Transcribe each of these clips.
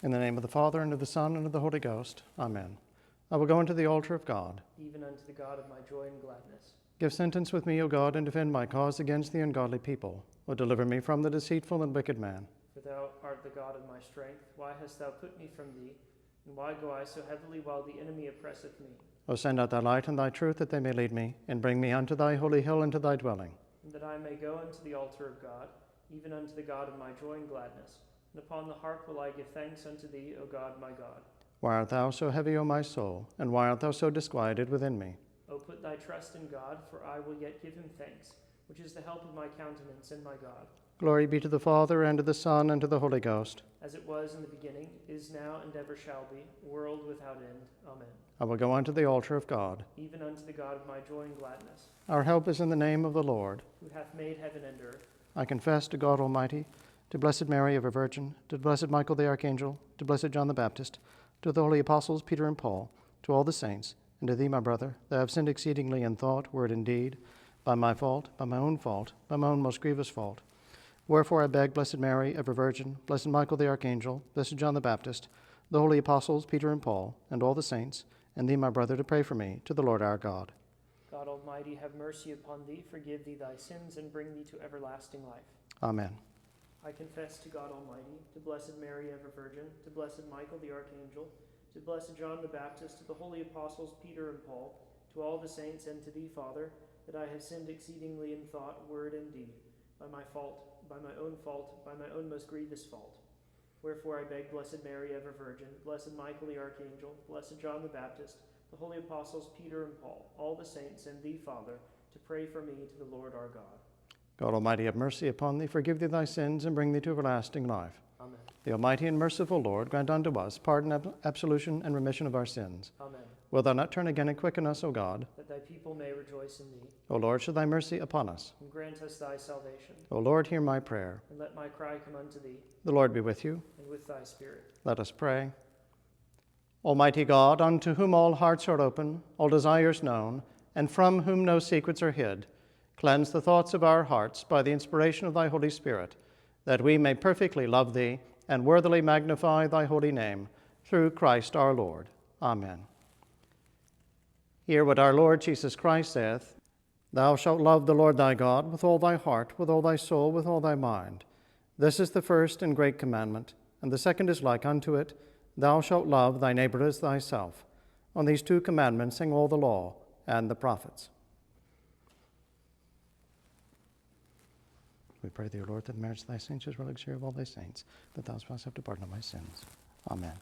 In the name of the Father, and of the Son, and of the Holy Ghost. Amen. I will go into the altar of God. Even unto the God of my joy and gladness. Give sentence with me, O God, and defend my cause against the ungodly people. O deliver me from the deceitful and wicked man. For thou art the God of my strength. Why hast thou put me from thee? And why go I so heavily while the enemy oppresseth me? O send out thy light and thy truth, that they may lead me, and bring me unto thy holy hill and to thy dwelling. And that I may go unto the altar of God, even unto the God of my joy and gladness. And upon the harp will I give thanks unto thee, O God, my God. Why art thou so heavy, O my soul? And why art thou so disquieted within me? O put thy trust in God, for I will yet give him thanks, which is the help of my countenance and my God. Glory be to the Father, and to the Son, and to the Holy Ghost. As it was in the beginning, is now, and ever shall be, world without end. Amen. I will go unto the altar of God. Even unto the God of my joy and gladness. Our help is in the name of the Lord, who hath made heaven and earth. I confess to God Almighty, to Blessed Mary, ever Virgin, to Blessed Michael the Archangel, to Blessed John the Baptist, to the holy apostles Peter and Paul, to all the saints, and to thee, my brother, that I have sinned exceedingly in thought, word, and deed, by my fault, by my own fault, by my own most grievous fault. Wherefore I beg Blessed Mary, ever Virgin, Blessed Michael the Archangel, Blessed John the Baptist, the holy apostles Peter and Paul, and all the saints, and thee, my brother, to pray for me to the Lord our God. God Almighty, have mercy upon thee, forgive thee thy sins, and bring thee to everlasting life. Amen. I confess to God Almighty, to Blessed Mary, ever Virgin, to Blessed Michael the Archangel, to Blessed John the Baptist, to the holy apostles Peter and Paul, to all the saints, and to thee, Father, that I have sinned exceedingly in thought, word, and deed, by my fault, by my own fault, by my own most grievous fault. Wherefore I beg Blessed Mary, ever Virgin, Blessed Michael the Archangel, Blessed John the Baptist, the holy apostles Peter and Paul, all the saints, and thee, Father, to pray for me to the Lord our God. God Almighty, have mercy upon thee, forgive thee thy sins, and bring thee to everlasting life. Amen. The Almighty and merciful Lord grant unto us pardon, absolution, and remission of our sins. Amen. Wilt thou not turn again and quicken us, O God? That thy people may rejoice in thee. O Lord, show thy mercy upon us. And grant us thy salvation. O Lord, hear my prayer. And let my cry come unto thee. The Lord be with you. And with thy spirit. Let us pray. Almighty God, unto whom all hearts are open, all desires known, and from whom no secrets are hid, cleanse the thoughts of our hearts by the inspiration of thy Holy Spirit, that we may perfectly love thee and worthily magnify thy holy name, through Christ our Lord. Amen. Hear what our Lord Jesus Christ saith, Thou shalt love the Lord thy God with all thy heart, with all thy soul, with all thy mind. This is the first and great commandment, and the second is like unto it, Thou shalt love thy neighbor as thyself. On these two commandments hang all the law and the prophets. We pray thee, O Lord, that the marriage of thy saints is relics here of all thy saints, that thou hast have to pardon of my sins. Amen.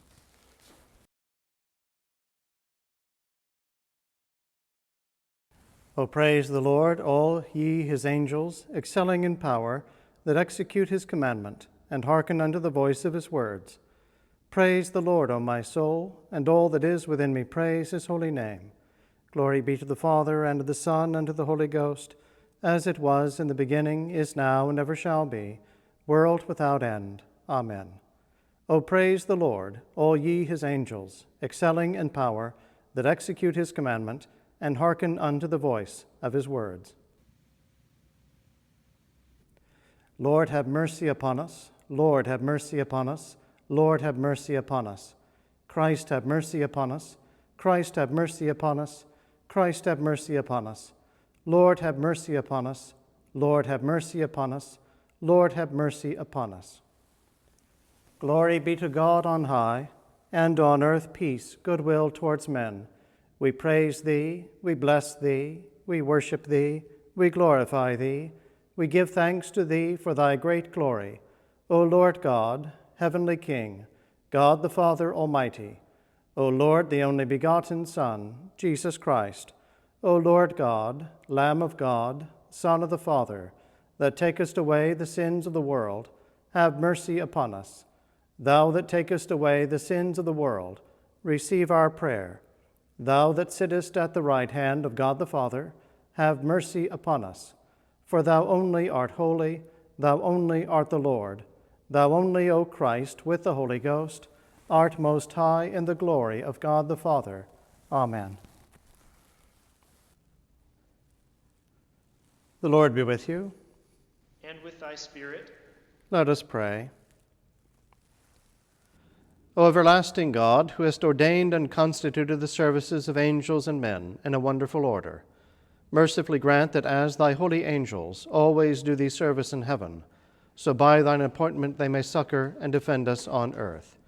O praise the Lord, all ye his angels, excelling in power, that execute his commandment, and hearken unto the voice of his words. Praise the Lord, O my soul, and all that is within me praise his holy name. Glory be to the Father, and to the Son, and to the Holy Ghost, as it was in the beginning, is now, and ever shall be, world without end. Amen. O praise the Lord, all ye his angels, excelling in power, that execute his commandment, and hearken unto the voice of his words. Lord, have mercy upon us. Lord, have mercy upon us. Lord, have mercy upon us. Christ, have mercy upon us. Christ, have mercy upon us. Christ, have mercy upon us. Lord, have mercy upon us. Lord, have mercy upon us. Lord, have mercy upon us. Glory be to God on high, and on earth peace, goodwill towards men. We praise thee, we bless thee, we worship thee, we glorify thee, we give thanks to thee for thy great glory, O Lord God, heavenly King, God the Father Almighty, O Lord, the only begotten Son, Jesus Christ, O Lord God, Lamb of God, Son of the Father, that takest away the sins of the world, have mercy upon us. Thou that takest away the sins of the world, receive our prayer. Thou that sittest at the right hand of God the Father, have mercy upon us. For thou only art holy, thou only art the Lord, thou only, O Christ, with the Holy Ghost, art most high in the glory of God the Father. Amen. The Lord be with you. And with thy spirit. Let us pray. O everlasting God, who hast ordained and constituted the services of angels and men in a wonderful order, mercifully grant that as thy holy angels always do thee service in heaven, so by thine appointment they may succor and defend us on earth.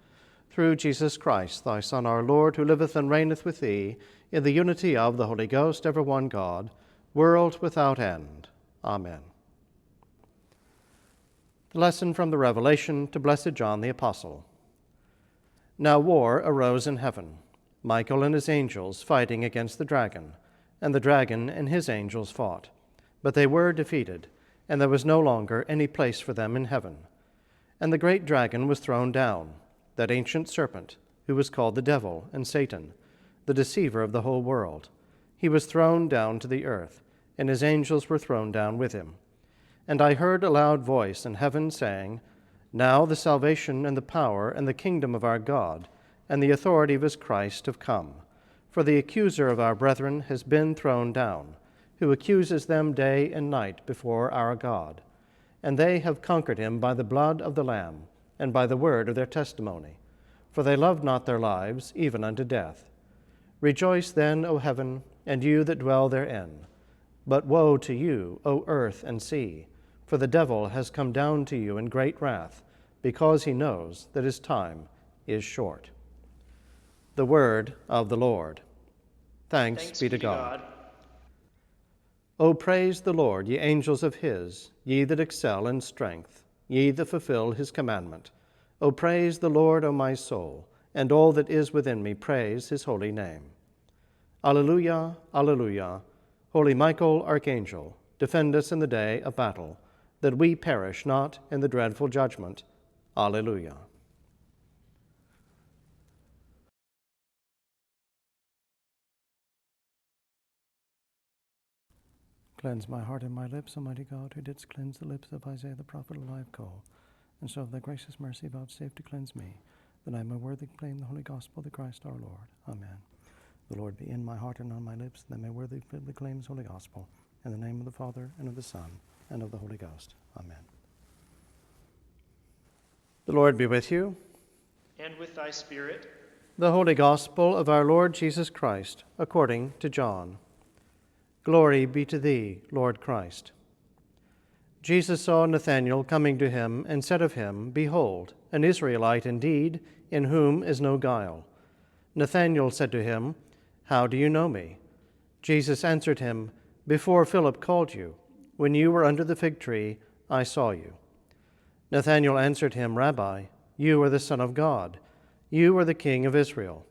Through Jesus Christ, thy Son, our Lord, who liveth and reigneth with thee in the unity of the Holy Ghost, ever one God, world without end. Amen. The lesson from the Revelation to Blessed John the Apostle. Now war arose in heaven, Michael and his angels fighting against the dragon, and the dragon and his angels fought. But they were defeated, and there was no longer any place for them in heaven. And the great dragon was thrown down, that ancient serpent, who was called the devil and Satan, the deceiver of the whole world. He was thrown down to the earth, and his angels were thrown down with him. And I heard a loud voice in heaven saying, Now the salvation and the power and the kingdom of our God and the authority of his Christ have come. For the accuser of our brethren has been thrown down, who accuses them day and night before our God. And they have conquered him by the blood of the Lamb and by the word of their testimony. For they loved not their lives even unto death. Rejoice then, O heaven, and you that dwell therein. But woe to you, O earth and sea, for the devil has come down to you in great wrath, because he knows that his time is short. The word of the Lord. Thanks be to God. O praise the Lord, ye angels of his, ye that excel in strength, ye that fulfill his commandment. O praise the Lord, O my soul, and all that is within me, praise his holy name. Alleluia, alleluia. Holy Michael, archangel, defend us in the day of battle, that we perish not in the dreadful judgment. Alleluia. Cleanse my heart and my lips, Almighty God, who didst cleanse the lips of Isaiah the prophet alive coal, and so of thy gracious mercy vouchsafe to cleanse me, that I may worthily proclaim the holy gospel of the Christ our Lord. Amen. The Lord be in my heart and on my lips, that I may worthily proclaim his holy gospel. In the name of the Father, and of the Son, and of the Holy Ghost. Amen. The Lord be with you. And with thy spirit. The Holy Gospel of our Lord Jesus Christ, according to John. Glory be to thee, Lord Christ. Jesus saw Nathanael coming to him, and said of him, Behold, an Israelite indeed, in whom is no guile. Nathanael said to him, How do you know me? Jesus answered him, Before Philip called you, when you were under the fig tree, I saw you. Nathanael answered him, Rabbi, you are the Son of God. You are the King of Israel.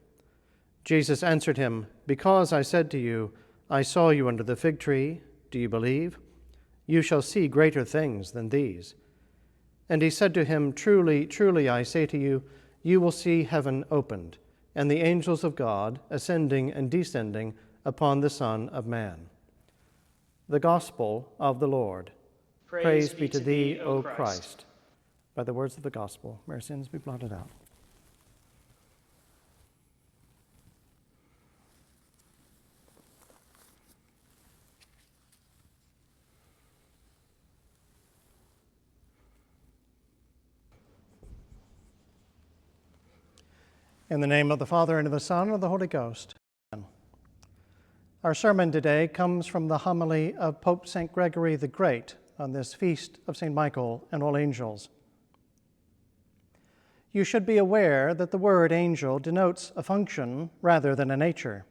Jesus answered him, Because I said to you, I saw you under the fig tree, do you believe? You shall see greater things than these. And he said to him, Truly, truly, I say to you, you will see heaven opened, and the angels of God ascending and descending upon the Son of Man. The Gospel of the Lord. Praise be to thee, O Christ. By the words of the gospel, may our sins be blotted out. In the name of the Father, and of the Son, and of the Holy Ghost. Amen. Our sermon today comes from the homily of Pope St. Gregory the Great on this feast of St. Michael and all angels. You should be aware that the word angel denotes a function rather than a nature.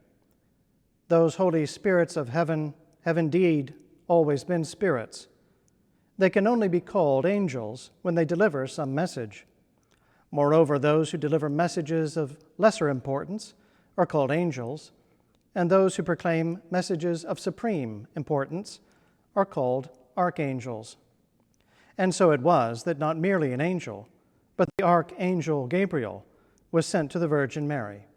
Those holy spirits of heaven have indeed always been spirits. They can only be called angels when they deliver some message. Moreover, those who deliver messages of lesser importance are called angels, and those who proclaim messages of supreme importance are called archangels. And so it was that not merely an angel, but the archangel Gabriel was sent to the Virgin Mary.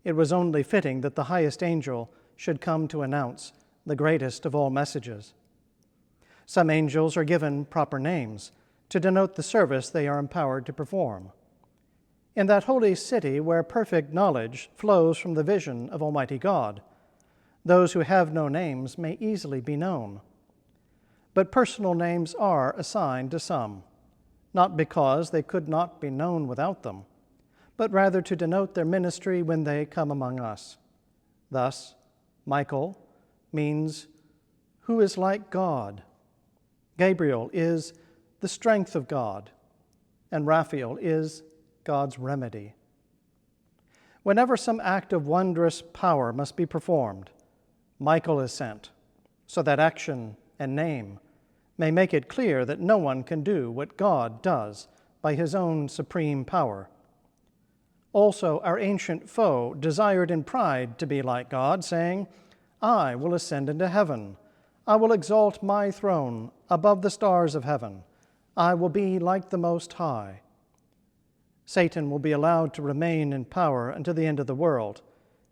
It was only fitting that the highest angel should come to announce the greatest of all messages. Some angels are given proper names to denote the service they are empowered to perform. In that holy city where perfect knowledge flows from the vision of Almighty God, those who have no names may easily be known. But personal names are assigned to some, not because they could not be known without them, but rather to denote their ministry when they come among us. Thus, Michael means who is like God. Gabriel is the strength of God, and Raphael is God's remedy. Whenever some act of wondrous power must be performed, Michael is sent, so that action and name may make it clear that no one can do what God does by his own supreme power. Also, our ancient foe desired in pride to be like God, saying, I will ascend into heaven. I will exalt my throne above the stars of heaven. I will be like the Most High. Satan will be allowed to remain in power until the end of the world,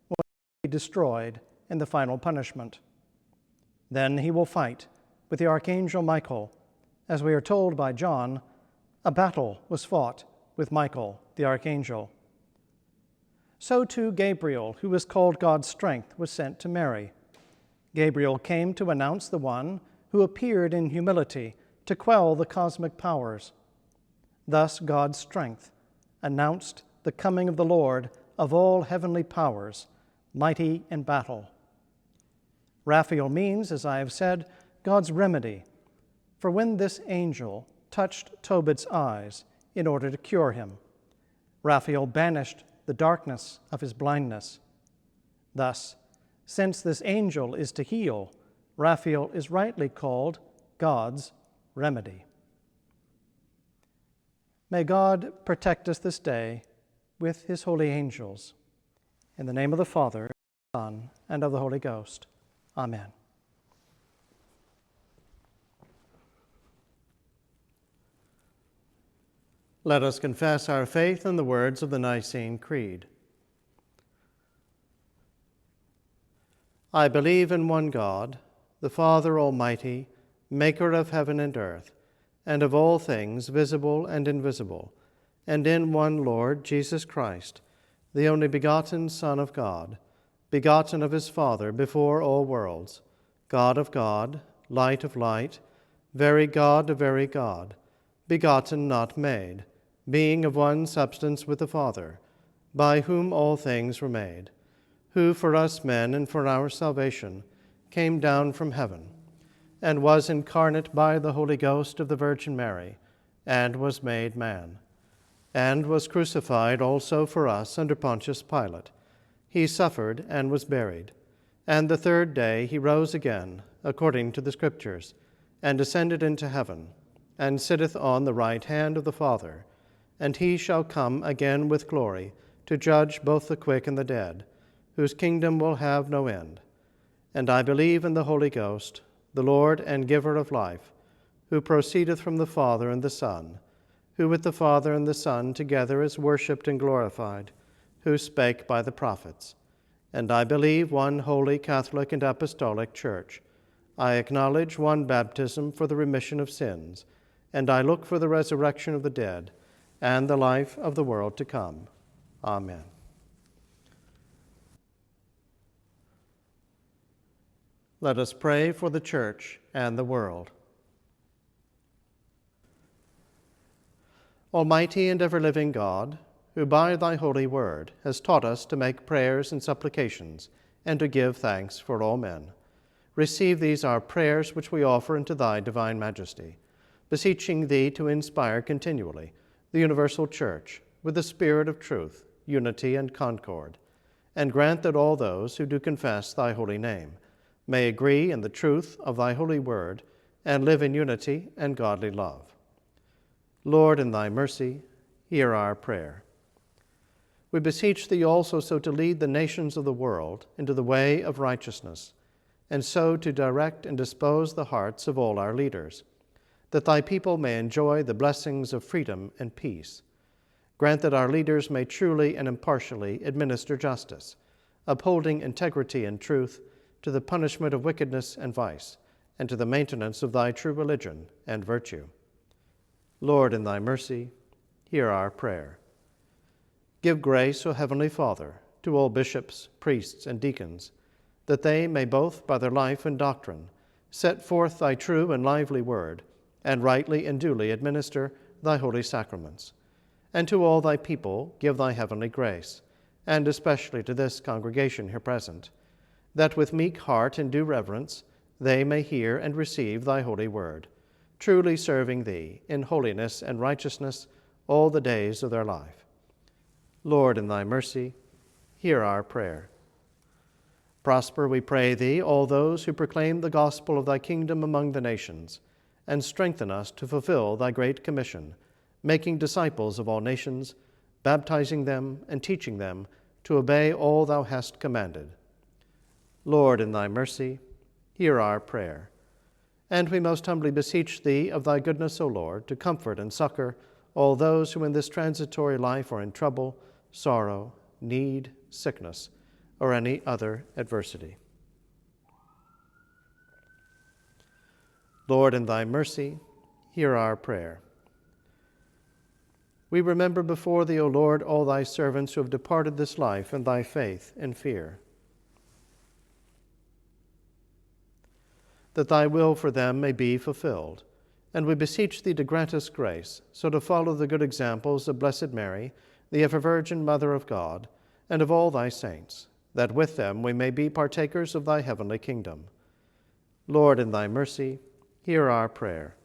when he will be destroyed in the final punishment. Then he will fight with the archangel Michael. As we are told by John, a battle was fought with Michael, the archangel. So too Gabriel, who is called God's strength, was sent to Mary. Gabriel came to announce the one who appeared in humility to quell the cosmic powers. Thus God's strength announced the coming of the Lord of all heavenly powers, mighty in battle. Raphael means, as I have said, God's remedy, for when this angel touched Tobit's eyes in order to cure him, Raphael banished the darkness of his blindness. Thus, since this angel is to heal, Raphael is rightly called God's remedy. May God protect us this day with his holy angels. In the name of the Father, and of the Son, and of the Holy Ghost. Amen. Let us confess our faith in the words of the Nicene Creed. I believe in one God, the Father Almighty, maker of heaven and earth, and of all things visible and invisible, and in one Lord Jesus Christ, the only begotten Son of God, begotten of his Father before all worlds, God of God, light of light, very God of very God, begotten, not made, being of one substance with the Father, by whom all things were made, who for us men and for our salvation came down from heaven, and was incarnate by the Holy Ghost of the Virgin Mary, and was made man, and was crucified also for us under Pontius Pilate. He suffered and was buried, and the third day he rose again, according to the Scriptures, and ascended into heaven, and sitteth on the right hand of the Father, and he shall come again with glory to judge both the quick and the dead, whose kingdom will have no end. And I believe in the Holy Ghost, the Lord and giver of life, who proceedeth from the Father and the Son, who with the Father and the Son together is worshipped and glorified, who spake by the prophets. And I believe one holy Catholic and Apostolic Church. I acknowledge one baptism for the remission of sins, and I look for the resurrection of the dead and the life of the world to come. Amen. Let us pray for the Church and the world. Almighty and ever-living God, who by thy holy word has taught us to make prayers and supplications and to give thanks for all men, receive these our prayers which we offer into thy divine majesty, beseeching thee to inspire continually the universal Church with the spirit of truth, unity, and concord, and grant that all those who do confess thy holy name may agree in the truth of thy holy word and live in unity and godly love. Lord, in thy mercy, hear our prayer. We beseech thee also so to lead the nations of the world into the way of righteousness, and so to direct and dispose the hearts of all our leaders, that thy people may enjoy the blessings of freedom and peace. Grant that our leaders may truly and impartially administer justice, upholding integrity and truth to the punishment of wickedness and vice, and to the maintenance of thy true religion and virtue. Lord, in thy mercy, hear our prayer. Give grace, O Heavenly Father, to all bishops, priests, and deacons, that they may both by their life and doctrine set forth thy true and lively word, and rightly and duly administer thy holy sacraments. and to all thy people give thy heavenly grace, and especially to this congregation here present, that with meek heart and due reverence they may hear and receive thy holy word, truly serving thee in holiness and righteousness all the days of their life. Lord, in thy mercy, hear our prayer. Prosper, we pray thee, all those who proclaim the gospel of thy kingdom among the nations, and strengthen us to fulfill thy great commission, making disciples of all nations, baptizing them and teaching them to obey all thou hast commanded. Lord, in thy mercy, hear our prayer. And we most humbly beseech thee of thy goodness, O Lord, to comfort and succor all those who in this transitory life are in trouble, sorrow, need, sickness, or any other adversity. Lord, in thy mercy, hear our prayer. We remember before thee, O Lord, all thy servants who have departed this life in thy faith and fear, that thy will for them may be fulfilled. And we beseech thee to grant us grace, so to follow the good examples of Blessed Mary, the ever-Virgin Mother of God, and of all thy saints, that with them we may be partakers of thy heavenly kingdom. Lord, in thy mercy, hear our prayer.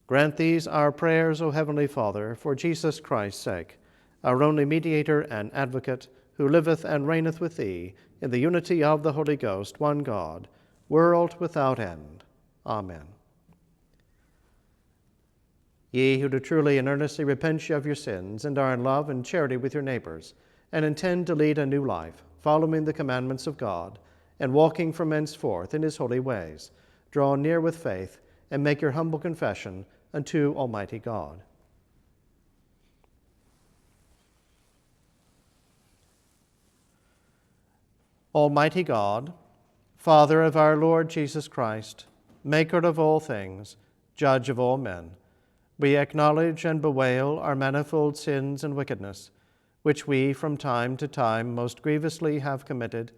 Grant these our prayers, O Heavenly Father, for Jesus Christ's sake, our only mediator and advocate, who liveth and reigneth with thee in the unity of the Holy Ghost, one God, world without end. Amen. Ye who do truly and earnestly repent you of your sins, and are in love and charity with your neighbors, and intend to lead a new life, following the commandments of God, and walking from henceforth in his holy ways, draw near with faith, and make your humble confession unto Almighty God. Almighty God, Father of our Lord Jesus Christ, maker of all things, judge of all men, we acknowledge and bewail our manifold sins and wickedness, which we from time to time most grievously have committed,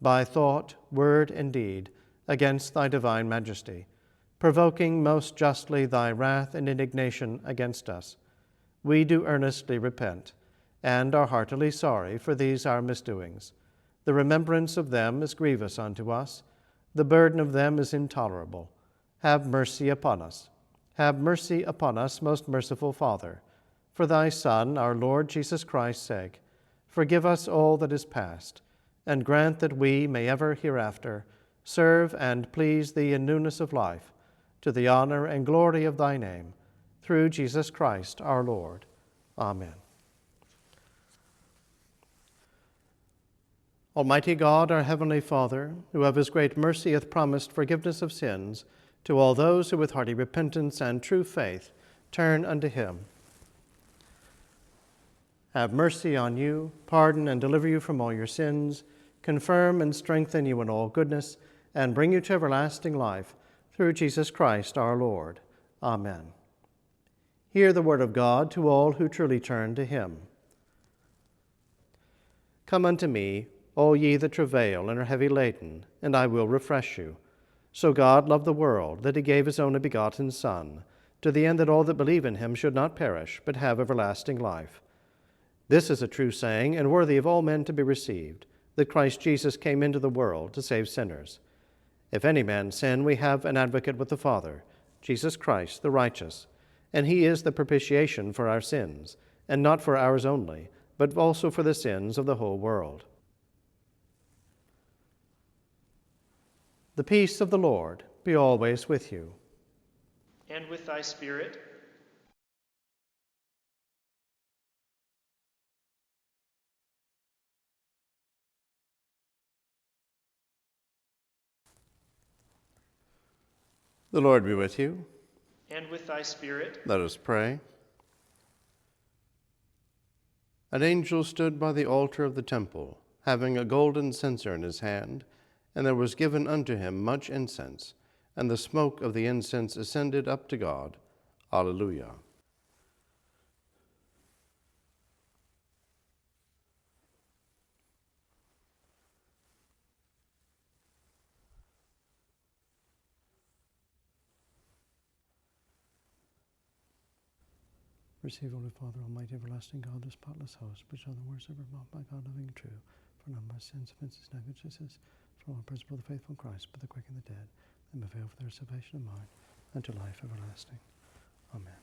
by thought, word, and deed, against thy divine majesty, provoking most justly thy wrath and indignation against us. We do earnestly repent, and are heartily sorry for these our misdoings. The remembrance of them is grievous unto us, the burden of them is intolerable. Have mercy upon us. Have mercy upon us, most merciful Father. For thy Son, our Lord Jesus Christ's sake, forgive us all that is past, and grant that we may ever hereafter serve and please thee in newness of life, to the honor and glory of thy name, through Jesus Christ our Lord. Amen. Almighty God, our heavenly Father, who of his great mercy hath promised forgiveness of sins to all those who with hearty repentance and true faith turn unto him, have mercy on you, pardon and deliver you from all your sins, confirm and strengthen you in all goodness, and bring you to everlasting life, through Jesus Christ our Lord. Amen. Hear the word of God to all who truly turn to him. Come unto me, all ye that travail and are heavy laden, and I will refresh you. So God loved the world, that he gave his only begotten Son, to the end that all that believe in him should not perish, but have everlasting life. This is a true saying, and worthy of all men to be received, that Christ Jesus came into the world to save sinners. If any man sin, we have an advocate with the Father, Jesus Christ the righteous, and he is the propitiation for our sins, and not for ours only, but also for the sins of the whole world. The peace of the Lord be always with you. And with thy spirit. The Lord be with you. And with thy spirit. Let us pray. An angel stood by the altar of the temple, having a golden censer in his hand, and there was given unto him much incense, and the smoke of the incense ascended up to God. Alleluia. Receive, Holy Father, Almighty, everlasting God, the spotless host, which are the words ever wrought by God, living and true, for none by sins, offences, negligences, for all principle of the faithful Christ, but the quick and the dead, and avail for their salvation of mind, unto life everlasting. Amen.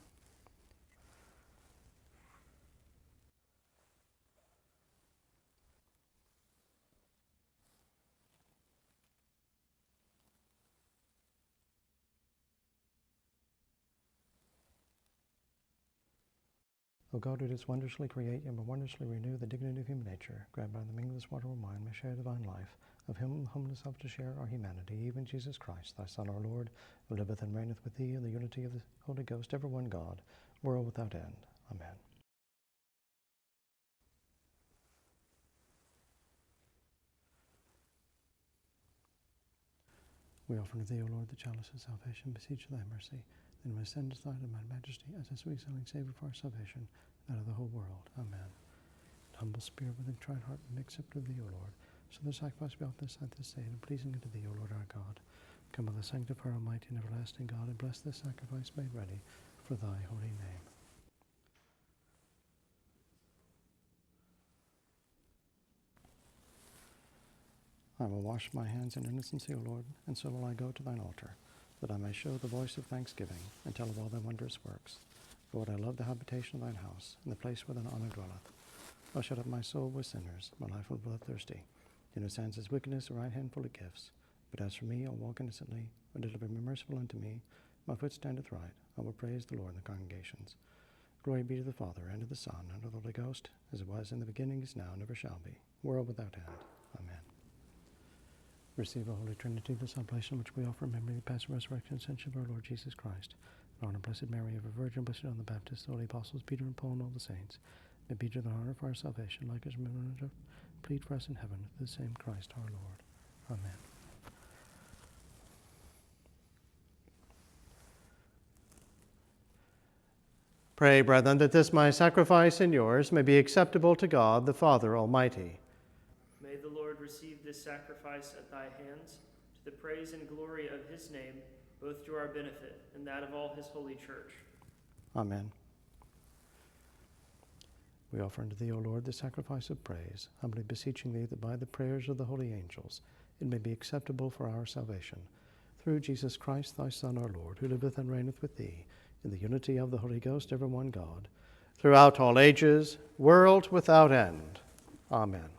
O God, who didst wondrously create and more wondrously renew the dignity of human nature, grant by the mingling of this water of wine may share divine life, of him whom himself to share our humanity, even Jesus Christ, thy Son, our Lord, who liveth and reigneth with thee in the unity of the Holy Ghost, ever one God, world without end. Amen. We offer to thee, O Lord, the chalice of salvation, beseech thy mercy, then we send us thy divine majesty as a sweet-smelling Savior for our salvation, that of the whole world. Amen. In humble spirit, with a contrite heart, and accept of thee, O Lord, so the sacrifice be offered this day, and pleasing unto thee, O Lord our God. Come, O the sanctifier, almighty and everlasting God, and bless this sacrifice made ready for thy holy name. I will wash my hands in innocency, O Lord, and so will I go to thine altar, that I may show the voice of thanksgiving, and tell of all thy wondrous works. Lord, I love the habitation of thine house, and the place where thine honor dwelleth. O shut up my soul with sinners, my life will bloodthirsty. In whose hands is wickedness, a right hand full of gifts. But as for me, I'll walk innocently, O deliver me merciful unto me. My foot standeth right, I will praise the Lord in the congregations. Glory be to the Father, and to the Son, and to the Holy Ghost, as it was in the beginning, is now, and ever shall be, world without end. Amen. Receive, O Holy Trinity, this oblation which we offer in memory of the past resurrection and ascension of our Lord Jesus Christ. Lord, and Blessed Mary, ever Virgin, blessed John the Baptist, the holy apostles, Peter and Paul, and all the saints, may be to the honor for our salvation, like as men plead for us in heaven, through the same Christ our Lord. Amen. Pray, brethren, that this my sacrifice and yours may be acceptable to God, the Father Almighty. May the Lord receive this sacrifice at thy hands, to the praise and glory of his name, both to our benefit and that of all his holy church. Amen. We offer unto thee, O Lord, the sacrifice of praise, humbly beseeching thee that by the prayers of the holy angels it may be acceptable for our salvation. Through Jesus Christ, thy Son, our Lord, who liveth and reigneth with thee, in the unity of the Holy Ghost, ever one God, throughout all ages, world without end. Amen.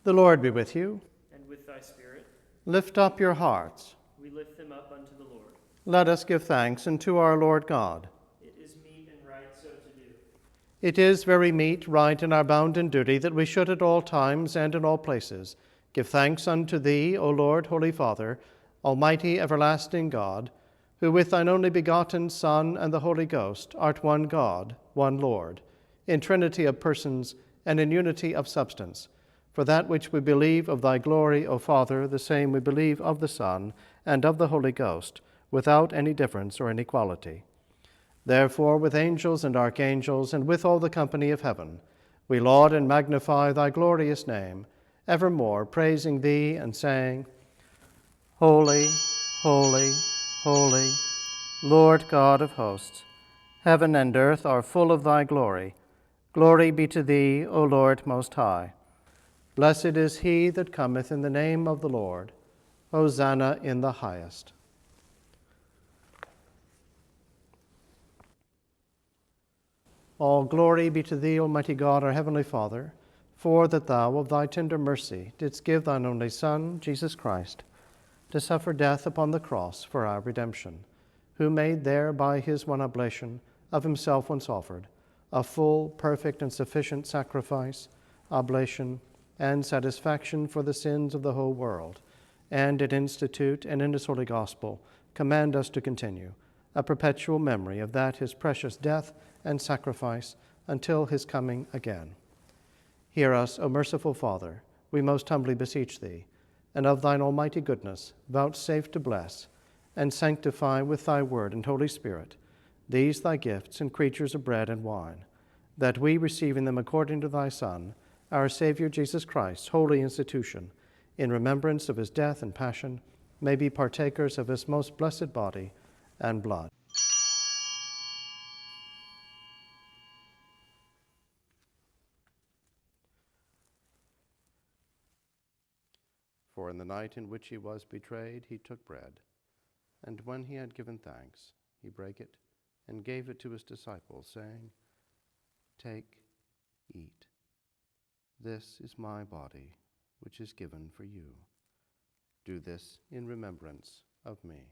The Lord be with you. And with thy spirit. Lift up your hearts. We lift them up unto the Lord. Let us give thanks unto our Lord God. It is meet and right so to do. It is very meet, right, and our bounden duty that we should at all times and in all places give thanks unto thee, O Lord, Holy Father, Almighty everlasting God, who with thine only begotten Son and the Holy Ghost art one God, one Lord, in trinity of persons and in unity of substance. For that which we believe of thy glory, O Father, the same we believe of the Son and of the Holy Ghost, without any difference or inequality. Therefore, with angels and archangels, and with all the company of heaven, we laud and magnify thy glorious name, evermore praising thee and saying, Holy, holy, holy, Lord God of hosts, heaven and earth are full of thy glory. Glory be to thee, O Lord Most High. Blessed is he that cometh in the name of the Lord. Hosanna in the highest. All glory be to thee, Almighty God, our heavenly Father, for that thou of thy tender mercy didst give thine only Son, Jesus Christ, to suffer death upon the cross for our redemption, who made there by his one oblation of himself once offered, a full, perfect, and sufficient sacrifice, oblation, and satisfaction for the sins of the whole world, and did institute and in his holy gospel command us to continue a perpetual memory of that his precious death and sacrifice until his coming again. Hear us, O merciful Father, we most humbly beseech thee, and of thine almighty goodness vouchsafe to bless and sanctify with thy word and Holy Spirit these thy gifts and creatures of bread and wine, that we, receiving them according to thy Son, our Savior Jesus Christ's holy institution, in remembrance of his death and passion, may be partakers of his most blessed body and blood. in the night in which he was betrayed, he took bread, and when he had given thanks, he brake it and gave it to his disciples, saying, "Take, eat. This is my body, which is given for you. Do this in remembrance of me."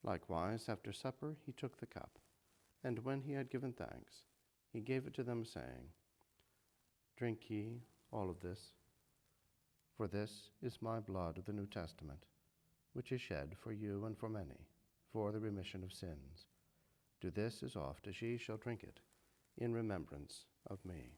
Likewise, after supper, he took the cup, and when he had given thanks, he gave it to them, saying, "Drink ye all of this, for this is my blood of the New Testament, which is shed for you and for many, for the remission of sins. Do this as oft as ye shall drink it, in remembrance of me."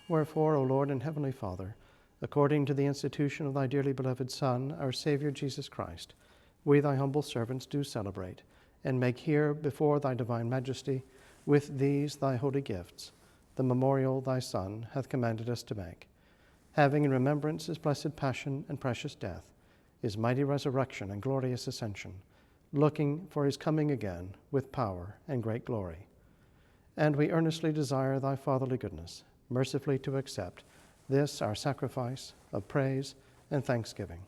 Wherefore, O Lord and Heavenly Father, according to the institution of thy dearly beloved Son, our Saviour Jesus Christ, we thy humble servants do celebrate, and make here before thy divine majesty, with these thy holy gifts, the memorial thy Son hath commanded us to make, having in remembrance his blessed passion and precious death, his mighty resurrection and glorious ascension, looking for his coming again with power and great glory. And we earnestly desire thy fatherly goodness, mercifully to accept this our sacrifice of praise and thanksgiving,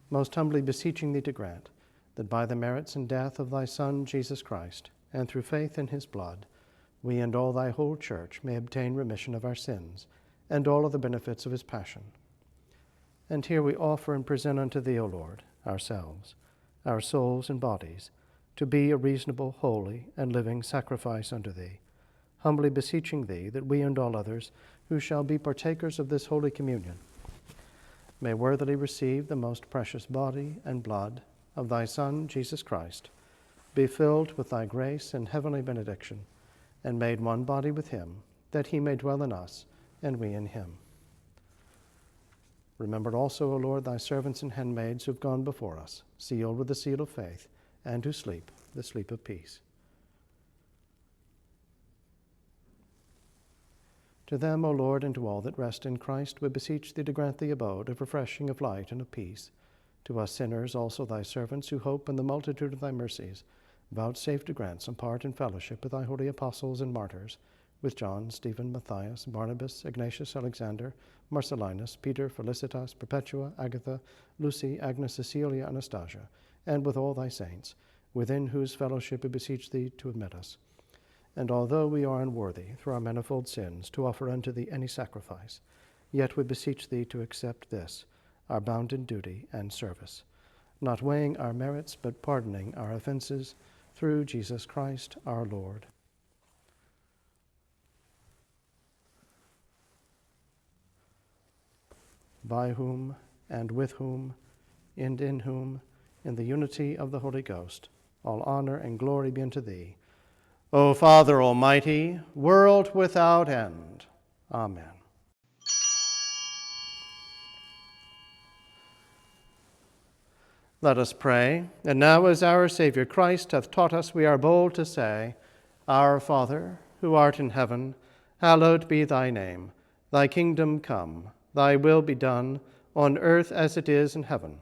most humbly beseeching thee to grant that by the merits and death of thy Son, Jesus Christ, and through faith in his blood, we and all thy whole church may obtain remission of our sins and all of the benefits of his passion. And here we offer and present unto thee, O Lord, ourselves, our souls and bodies, to be a reasonable, holy, and living sacrifice unto thee, humbly beseeching thee that we and all others who shall be partakers of this holy communion may worthily receive the most precious body and blood of thy Son, Jesus Christ, be filled with thy grace and heavenly benediction, and made one body with him, that he may dwell in us and we in him. Remember also, O Lord, thy servants and handmaids who have gone before us, sealed with the seal of faith, and who sleep the sleep of peace. To them, O Lord, and to all that rest in Christ, we beseech thee to grant the abode of refreshing, of light, and of peace. To us sinners also thy servants, who hope in the multitude of thy mercies, vouchsafe to grant some part in fellowship with thy holy apostles and martyrs, with John, Stephen, Matthias, Barnabas, Ignatius, Alexander, Marcellinus, Peter, Felicitas, Perpetua, Agatha, Lucy, Agnes, Cecilia, Anastasia, and with all thy saints, within whose fellowship we beseech thee to admit us. And although we are unworthy, through our manifold sins, to offer unto thee any sacrifice, yet we beseech thee to accept this, our bounden duty and service, not weighing our merits, but pardoning our offenses, through Jesus Christ our Lord. By whom, and with whom, and in whom, in the unity of the Holy Ghost, all honor and glory be unto thee, O Father Almighty, world without end. Amen. Let us pray. And now, as our Savior Christ hath taught us, we are bold to say, Our Father, who art in heaven, hallowed be thy name. Thy kingdom come, thy will be done, on earth as it is in heaven.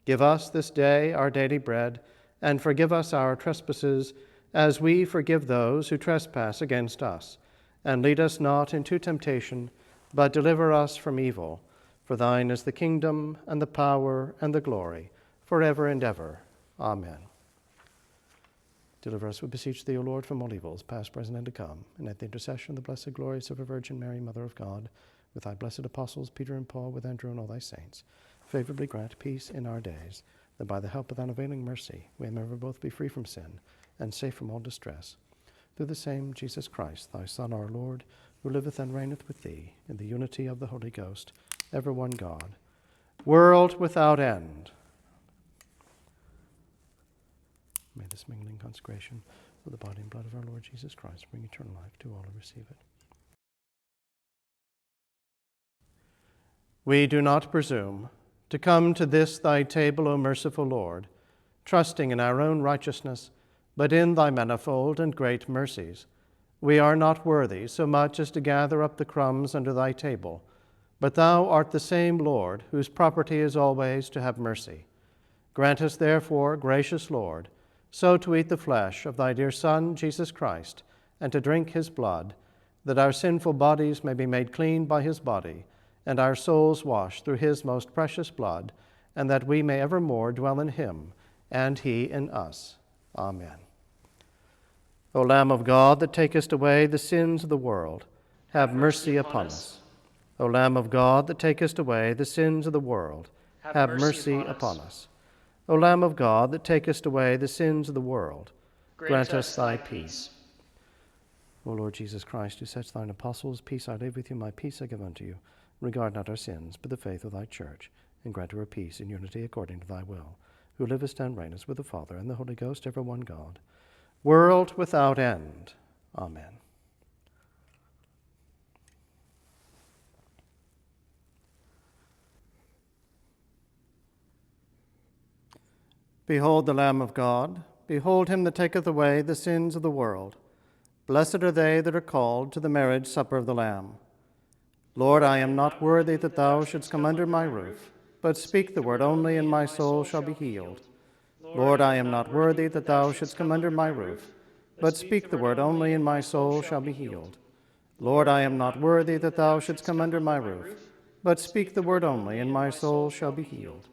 Give us this day our daily bread, and forgive us our trespasses, as we forgive those who trespass against us. And lead us not into temptation, but deliver us from evil. For thine is the kingdom, and the power, and the glory, forever and ever. Amen. Deliver us, we beseech thee, O Lord, from all evils, past, present, and to come, and at the intercession of the blessed, glorious, ever Virgin Mary, Mother of God, with thy blessed apostles, Peter and Paul, with Andrew and all thy saints, favorably grant peace in our days, that by the help of thine availing mercy we may ever both be free from sin, and safe from all distress. Through the same Jesus Christ, thy Son, our Lord, who liveth and reigneth with thee, in the unity of the Holy Ghost, ever one God, world without end. May this mingling consecration of the body and blood of our Lord Jesus Christ bring eternal life to all who receive it. We do not presume to come to this thy table, O merciful Lord, trusting in our own righteousness, but in thy manifold and great mercies. We are not worthy so much as to gather up the crumbs under thy table, but thou art the same Lord, whose property is always to have mercy. Grant us therefore, gracious Lord, so to eat the flesh of thy dear Son, Jesus Christ, and to drink his blood, that our sinful bodies may be made clean by his body, and our souls washed through his most precious blood, and that we may evermore dwell in him, and he in us. Amen. O Lamb of God, that takest away the sins of the world, have mercy upon us. O Lamb of God, that takest away the sins of the world, have mercy upon us. O Lamb of God, that takest away the sins of the world, grant us thy peace. O Lord Jesus Christ, who saidst thine apostles, Peace I leave with you, my peace I give unto you. Regard not our sins, but the faith of thy church, and grant her peace and unity according to thy will, who livest and reignest with the Father and the Holy Ghost, ever one God, world without end. Amen. Behold the Lamb of God. Behold him that taketh away the sins of the world. Blessed are they that are called to the marriage supper of the Lamb. Lord, I am not worthy that thou shouldst come under my roof, but speak the word only, and my soul shall be healed. Lord, I am not worthy that thou shouldst come under my roof, but speak the word only, and my soul shall be healed. Lord, I am not worthy that thou shouldst come under my roof, but speak the word only, and my soul shall be healed.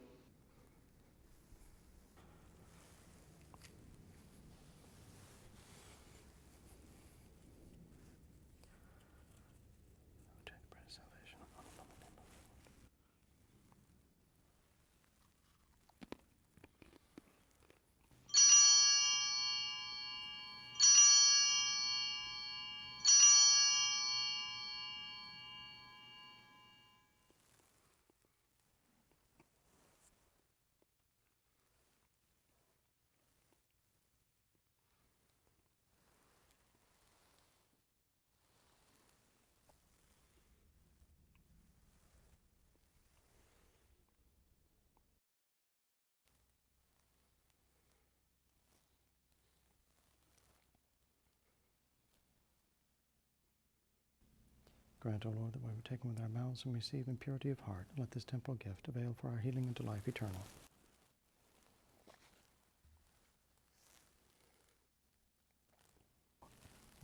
Grant, O Lord, that we were taken with our mouths and receive in purity of heart. Let this temporal gift avail for our healing into life eternal.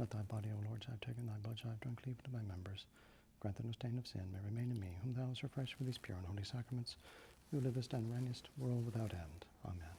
Let thy body, O Lord, I have taken, thy blood I have drunk, cleave to my members. Grant that no stain of sin may remain in me, whom thou hast refreshed with these pure and holy sacraments, who livest and reignest, world without end. Amen.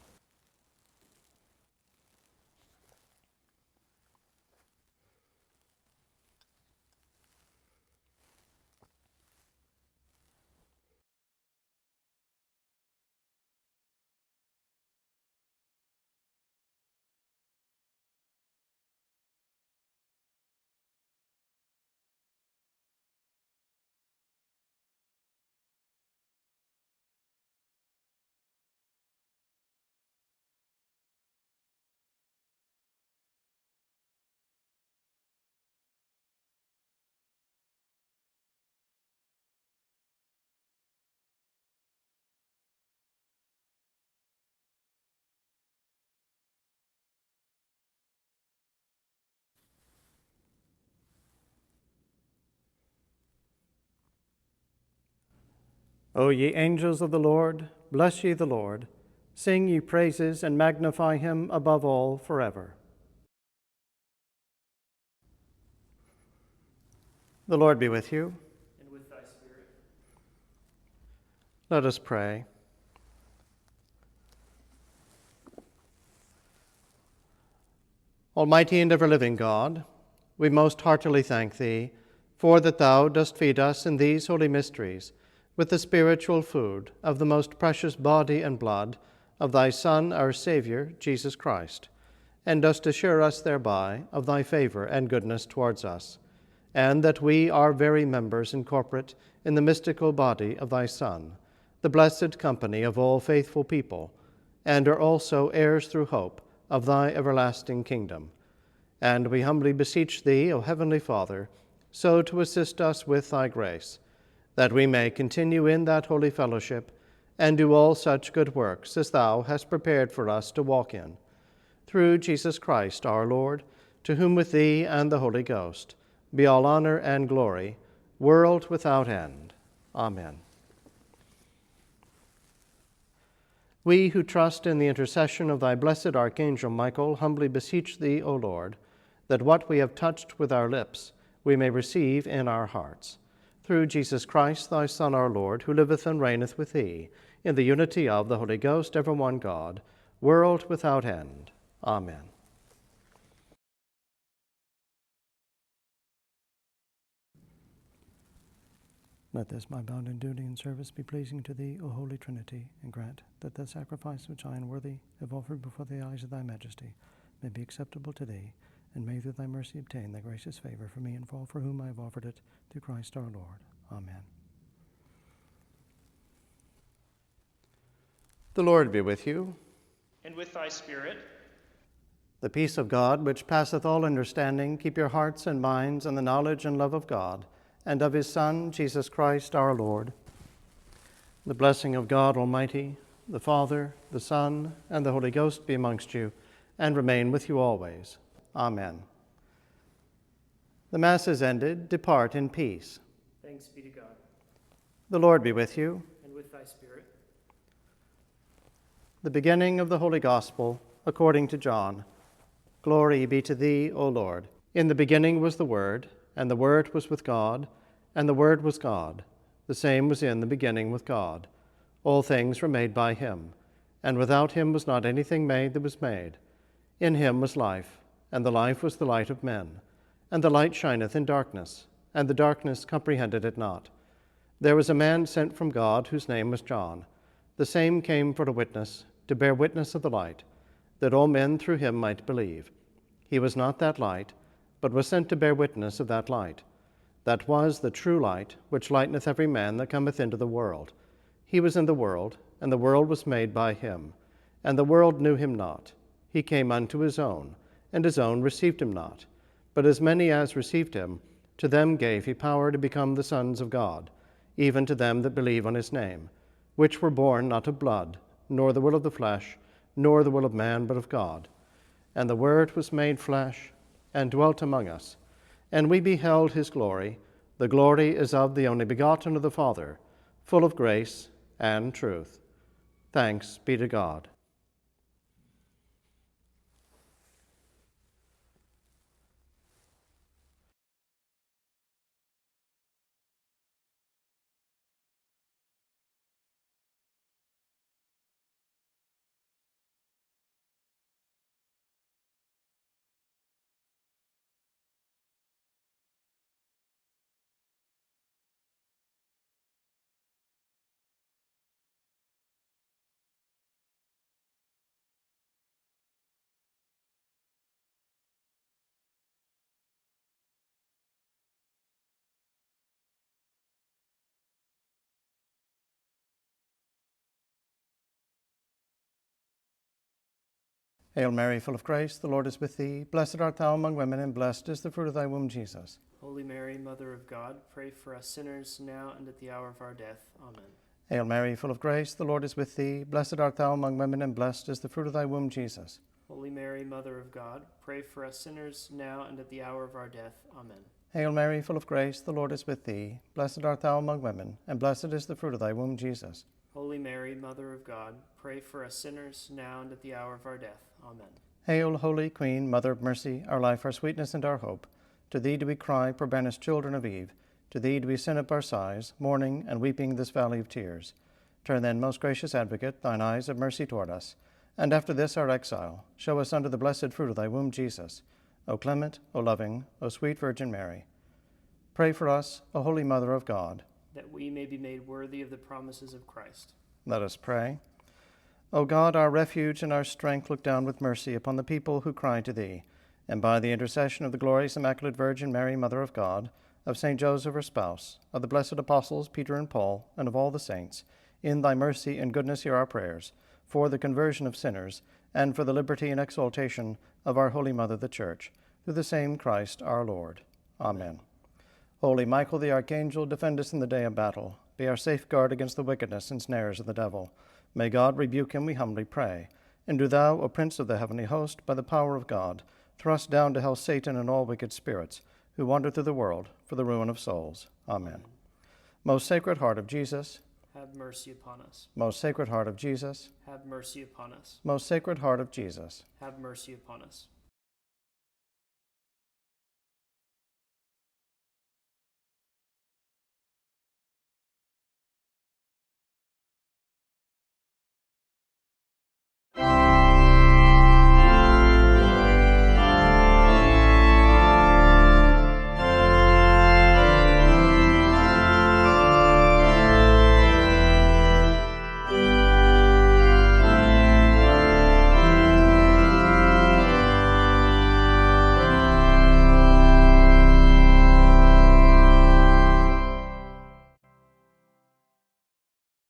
O ye angels of the Lord, bless ye the Lord. Sing ye praises and magnify him above all forever. The Lord be with you. And with thy spirit. Let us pray. Almighty and ever-living God, we most heartily thank thee for that thou dost feed us in these holy mysteries with the spiritual food of the most precious body and blood of thy Son, our Savior, Jesus Christ, and dost assure us thereby of thy favor and goodness towards us, and that we are very members incorporate in the mystical body of thy Son, the blessed company of all faithful people, and are also heirs through hope of thy everlasting kingdom. And we humbly beseech thee, O heavenly Father, so to assist us with thy grace, that we may continue in that holy fellowship and do all such good works as thou hast prepared for us to walk in. Through Jesus Christ our Lord, to whom with thee and the Holy Ghost be all honor and glory, world without end. Amen. We who trust in the intercession of thy blessed Archangel Michael humbly beseech thee, O Lord, that what we have touched with our lips we may receive in our hearts. Through Jesus Christ, thy Son, our Lord, who liveth and reigneth with thee, in the unity of the Holy Ghost, ever one God, world without end. Amen. Let this my bounden duty and service be pleasing to thee, O Holy Trinity, and grant that the sacrifice which I unworthy have offered before the eyes of thy majesty may be acceptable to thee, and may through thy mercy obtain thy gracious favor for me and for all for whom I have offered it, through Christ our Lord. Amen. The Lord be with you. And with thy spirit. The peace of God, which passeth all understanding, keep your hearts and minds in the knowledge and love of God, and of his Son, Jesus Christ our Lord. The blessing of God Almighty, the Father, the Son, and the Holy Ghost be amongst you, and remain with you always. Amen. The Mass is ended. Depart in peace. Thanks be to God. The Lord be with you. And with thy spirit. The beginning of the Holy Gospel according to John. Glory be to thee, O Lord. In the beginning was the Word, and the Word was with God, and the Word was God. The same was in the beginning with God. All things were made by him, and without him was not anything made that was made. In him was life, and the life was the light of men. And the light shineth in darkness, and the darkness comprehended it not. There was a man sent from God, whose name was John. The same came for a witness, to bear witness of the light, that all men through him might believe. He was not that light, but was sent to bear witness of that light. That was the true light, which lighteneth every man that cometh into the world. He was in the world, and the world was made by him, and the world knew him not. He came unto his own, and his own received him not. But as many as received him, to them gave he power to become the sons of God, even to them that believe on his name, which were born not of blood, nor the will of the flesh, nor the will of man, but of God. And the Word was made flesh, and dwelt among us. And we beheld his glory. The glory is of the only begotten of the Father, full of grace and truth. Thanks be to God. Hail Mary, full of grace, the Lord is with thee. Blessed art thou among women, and blessed is the fruit of thy womb, Jesus. Holy Mary, Mother of God, pray for us sinners now and at the hour of our death. Amen. Hail Mary, full of grace, the Lord is with thee. Blessed art thou among women, and blessed is the fruit of thy womb, Jesus. Holy Mary, Mother of God, pray for us sinners now and at the hour of our death. Amen. Hail Mary, full of grace, the Lord is with thee. Blessed art thou among women, and blessed is the fruit of thy womb, Jesus. Holy Mary, Mother of God, pray for us sinners now and at the hour of our death. Amen. Hail, Holy Queen, Mother of Mercy, our life, our sweetness, and our hope. To thee do we cry, poor banished children of Eve. To thee do we send up our sighs, mourning and weeping this valley of tears. Turn then, most gracious Advocate, thine eyes of mercy toward us, and after this our exile, show us unto the blessed fruit of thy womb, Jesus. O clement, O loving, O sweet Virgin Mary. Pray for us, O Holy Mother of God, that we may be made worthy of the promises of Christ. Let us pray. O God, our refuge and our strength, look down with mercy upon the people who cry to thee, and by the intercession of the glorious Immaculate Virgin Mary, Mother of God, of Saint Joseph her spouse, of the blessed apostles Peter and Paul, and of all the saints, in thy mercy and goodness hear our prayers, for the conversion of sinners, and for the liberty and exaltation of our Holy Mother, the Church, through the same Christ our Lord. Amen. Holy Michael the Archangel, defend us in the day of battle. Be our safeguard against the wickedness and snares of the devil. May God rebuke him, we humbly pray. And do thou, O Prince of the heavenly host, by the power of God, thrust down to hell Satan and all wicked spirits, who wander through the world for the ruin of souls. Amen. Most Sacred Heart of Jesus, have mercy upon us. Most Sacred Heart of Jesus, Have mercy upon us. Most Sacred Heart of Jesus. Have mercy upon us.